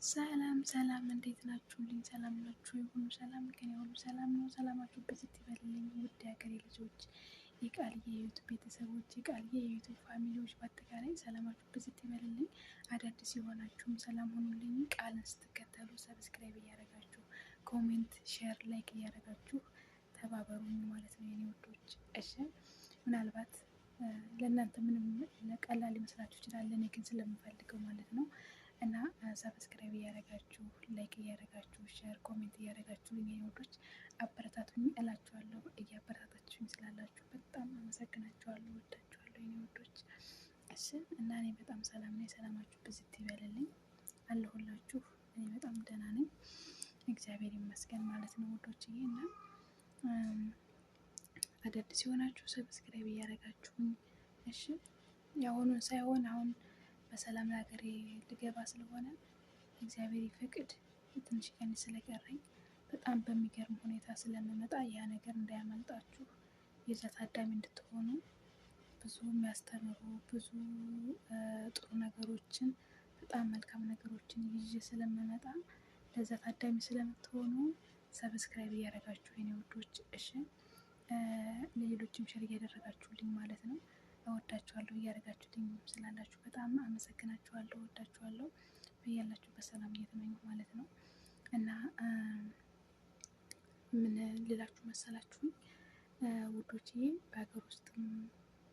ሰላም ሰላም እንዴት ናችሁልኝ? ሰላም ናችሁ? ሁሉ ሰላም ከኔ ሁሉ ሰላም ነው። ሰላማችሁ በዚህ ይበልልኝ። ውድ ሀገሬ ልጆች፣ የቃልዬ የዩቱብ ቤተሰቦች፣ የቃልዬ የዩቱብ ፋሚሊዎች በአጠቃላይ ሰላማችሁ በዚህ ይበልልኝ። አዳዲስ የሆናችሁም ሰላም ሆኑልኝ። ቃልን ስትከተሉ ሰብስክራይብ እያደረጋችሁ ኮሜንት፣ ሼር፣ ላይክ እያደረጋችሁ ተባበሩኝ ማለት ነው የኔ ውዶች። እሺ ምናልባት ለእናንተ ምንም ቀላል ሊመስላችሁ ይችላል፣ እኔ ግን ስለምፈልገው ማለት ነው። እና ሰብስክራይብ እያደረጋችሁ ላይክ እያደረጋችሁ ሼር ኮሜንት እያደረጋችሁ የኔ ውዶች አበረታቱኝ እላችኋለሁ። እያበረታታችሁኝ ስላላችሁ በጣም አመሰግናችኋለሁ፣ ወዳችኋለሁ የኔ ውዶች። እሺ እና እኔ በጣም ሰላም ነኝ። ሰላማችሁ ብዝት ይበልልኝ አለሁላችሁ። እኔ በጣም ደህና ነኝ፣ እግዚአብሔር ይመስገን ማለት ነው ውዶችዬ። እና አዳዲስ የሆናችሁ ሰብስክራይብ እያደረጋችሁኝ እሺ። የአሁኑን ሳይሆን አሁን በሰላም ለሀገሬ ልገባ ስለሆነ እግዚአብሔር ይፈቅድ ትንሽ ቀን ስለቀረኝ በጣም በሚገርም ሁኔታ ስለምመጣ ያ ነገር እንዳያመልጣችሁ፣ የዛ ታዳሚ እንድትሆኑ ብዙ የሚያስተምሩ ብዙ ጥሩ ነገሮችን በጣም መልካም ነገሮችን ይዤ ስለምመጣ ለዛ ታዳሚ ስለምትሆኑ ሰብስክራይብ እያደረጋችሁ የኔ ውዶች እሺ። ለሌሎችም ሼር እያደረጋችሁልኝ ማለት ነው። እወዳችኋለሁ። እያደረጋችሁልኝ ስላላችሁ በጣም አመሰግናችኋለሁ፣ እወዳችኋለሁ። በያላችሁ በሰላም እየተመኘሁ ማለት ነው። እና ምን ልላችሁ መሰላችሁኝ ውዶችዬ፣ በሀገር ውስጥም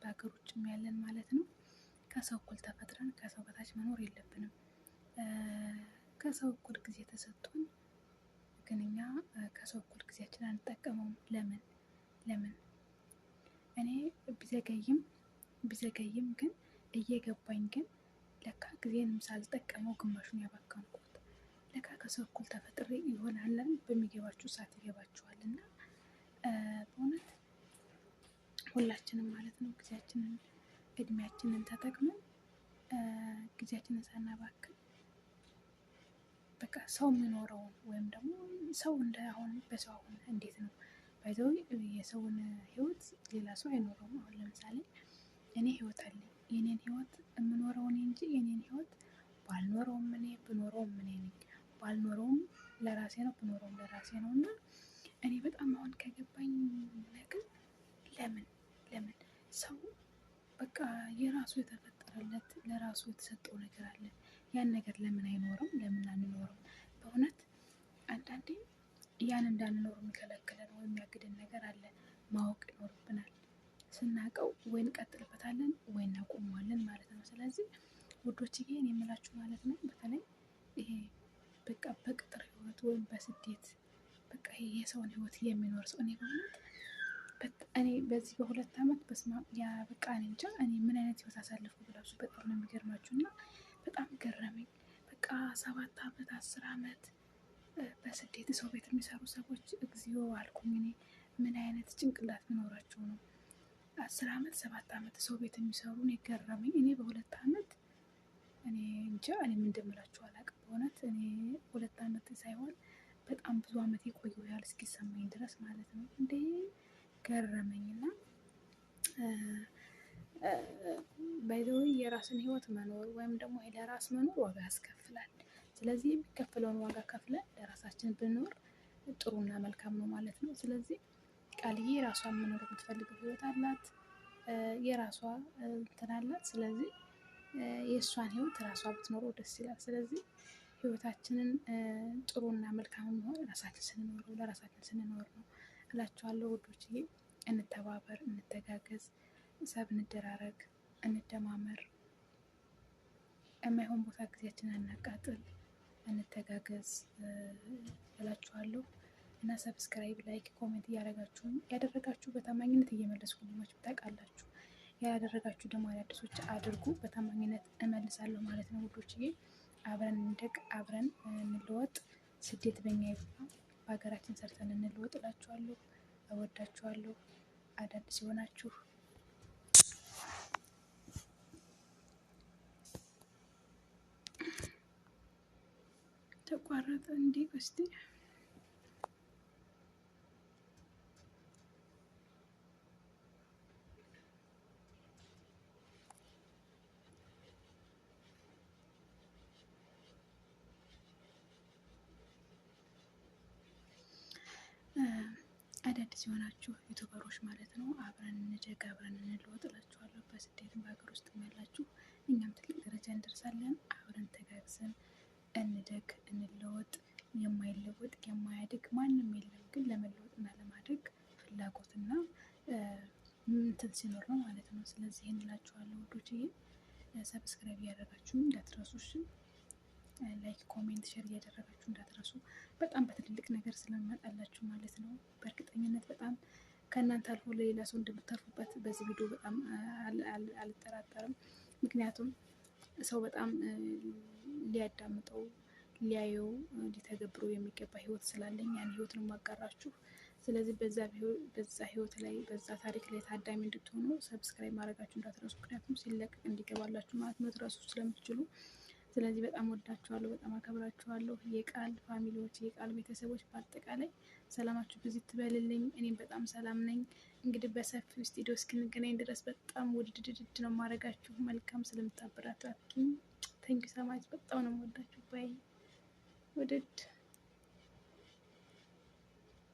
በሀገር ውጭም ያለን ማለት ነው ከሰው እኩል ተፈጥረን ከሰው በታች መኖር የለብንም። ከሰው እኩል ጊዜ ተሰጥቶን ግን እኛ ከሰው እኩል ጊዜያችን አንጠቀመውም። ለምን እኔ ቢዘገይም ግን እየገባኝ ግን ለካ ጊዜንም ሳልጠቀመው ግማሹን ያባከንኩት ለካ ከሰው እኩል ተፈጥሬ ይሆናል። በሚገባችሁ ሰዓት ይገባችኋል። እና በእውነት ሁላችንም ማለት ነው ጊዜያችንን እድሜያችንን ተጠቅመን ጊዜያችንን ሳናባክን በቃ ሰው የሚኖረውን ወይም ደግሞ ሰው እንደ አሁን በሰው አሁን እንዴት ነው ባይዘው የሰውን ህይወት ሌላ ሰው አይኖረውም። አሁን ለምሳሌ እኔ ህይወት አለኝ። የኔን ህይወት የምኖረው እኔ እንጂ የኔን ህይወት ባልኖረውም እኔ ብኖረውም እኔ ነኝ። ባልኖረውም ለራሴ ነው፣ ብኖረውም ለራሴ ነው። እና እኔ በጣም አሁን ከገባኝ ነገር ለምን ሰው በቃ የራሱ የተፈጠረለት ለራሱ የተሰጠው ነገር አለ። ያን ነገር ለምን አይኖርም? ለምን አንኖርም? በእውነት አንዳንዴ ያን እንዳንኖር የሚከለክለን ወይም የሚያግደን ነገር አለ። ማወቅ ይኖርብናል። ስናውቀው ወይ እንቀጥልበታለን ወይ እናቆመዋለን ማለት ነው። ስለዚህ ውዶችዬ እኔ የምላችሁ ማለት ነው በተለይ ይሄ በቃ በቅጥር ህይወት ወይም በስደት በቃ ይሄ የሰውን ህይወት የሚኖር ሰው እኔ በዚህ በ2 አመት በስመአብ ያ በቃ እኔ እንጃ እኔ ምን አይነት ህይወት አሳለፍኩ ብላችሁ በጣም ነው የሚገርማችሁ። እና በጣም ገረመኝ። በቃ 7 አመት 10 አመት በስደት ሰው ቤት የሚሰሩ ሰዎች እግዚኦ አልኩኝ። እኔ ምን አይነት ጭንቅላት ቢኖራቸው ነው 10 አመት 7 አመት ሰው ቤት የሚሰሩ? እኔ ገረመኝ። እኔ በ2 አመት እኔ እንጃ እኔ ምን እንደምላችሁ አላውቅም። በእውነት እኔ 2 አመት ሳይሆን በጣም ብዙ አመት የቆየው ያህል እስኪሰማኝ ድረስ ማለት ነው። እንዴ ገረመኝና ባይዘው የራስን ህይወት መኖር ወይም ደግሞ ለራስ መኖር ዋጋ ያስከፍላል። ስለዚህ የሚከፍለውን ዋጋ ከፍለን ለራሳችን ብንኖር ጥሩና መልካም ነው ማለት ነው። ስለዚህ ቃልዬ ራሷን መኖር የምትፈልገው ህይወት አላት፣ የራሷ እንትን አላት። ስለዚህ የእሷን ህይወት ራሷ ብትኖረው ደስ ይላል። ስለዚህ ህይወታችንን ጥሩና መልካም የሚሆን ራሳችን ስንኖር ለራሳችን ስንኖር ነው እላችኋለሁ ውዶችዬ። እንተባበር፣ እንተጋገዝ፣ ሰብ እንደራረግ፣ እንደማመር፣ የማይሆን ቦታ ጊዜያችንን አናቃጥል፣ እንተጋገዝ እላችኋለሁ። እና ሰብስክራይብ ላይክ ኮሜንት ያደረጋችሁ በታማኝነት እየመለስኩላችሁ ታውቃላችሁ። ያላደረጋችሁ ደግሞ አዳዲሶች አድርጉ፣ በታማኝነት እመልሳለሁ ማለት ነው ውዶችዬ። አብረን እንደግ፣ አብረን እንለወጥ። ስደት በኛ ይብቃ፣ በሀገራችን ሰርተን እንለወጥ እላችኋለሁ። እወዳችኋለሁ። አዳዲስ የሆናችሁ ተቋረጠ እንዴ? እስቲ አዳዲስ የሆናችሁ ዩቱበሮች ማለት ነው አብረን እንደግ አብረን እንለወጥ እላችኋለሁ። በስደትም በሀገር ውስጥ ያላችሁ እኛም ትልቅ ደረጃ እንደርሳለን። አብረን ተጋግዘን እንደግ እንለወጥ። የማይለወጥ የማያድግ ማንም የለም፣ ግን ለመለወጥና ለማደግ ፍላጎትና እንትን ሲኖር ነው ማለት ነው። ስለዚህ እንላችኋለሁ ውዶችዬ፣ ሰብስክራይብ እያደረጋችሁ እንዳትረሱ፣ ላይክ ኮሜንት ሼር እያደረጋችሁ እንዳትረሱ። በጣም በትልልቅ ነገር ስለመጣላችሁ ማለት ነው። በእርግጠኝነት በጣም ከእናንተ አልፎ ለሌላ ሰው እንደምታርፉበት በዚህ ቪዲዮ በጣም አልጠራጠርም። ምክንያቱም ሰው በጣም ሊያዳምጠው ሊያየው ሊተገብረው የሚገባ ህይወት ስላለኝ ያን ህይወት ነው የማጋራችሁ። ስለዚህ በዛ ህይወት ላይ በዛ ታሪክ ላይ ታዳሚ እንድትሆኑ ሰብስክራይብ ማድረጋችሁ እንዳትረሱ። ምክንያቱም ሲለቀቅ እንዲገባላችሁ ማለት ነው ትረሱ ስለምትችሉ። ስለዚህ በጣም ወዳችኋለሁ፣ በጣም አከብራችኋለሁ። የቃል ፋሚሊዎች፣ የቃል ቤተሰቦች በአጠቃላይ ሰላማችሁ ብዙ ትበልልኝ። እኔም በጣም ሰላም ነኝ። እንግዲህ በሰፊው ስቱዲዮ እስክንገናኝ ድረስ በጣም ውድድድድ ነው ማድረጋችሁ። መልካም ስለምታበረታቱኝ ተንኪ ሰማች። በጣም ነው የምወዳችሁ። ባይ ውድድ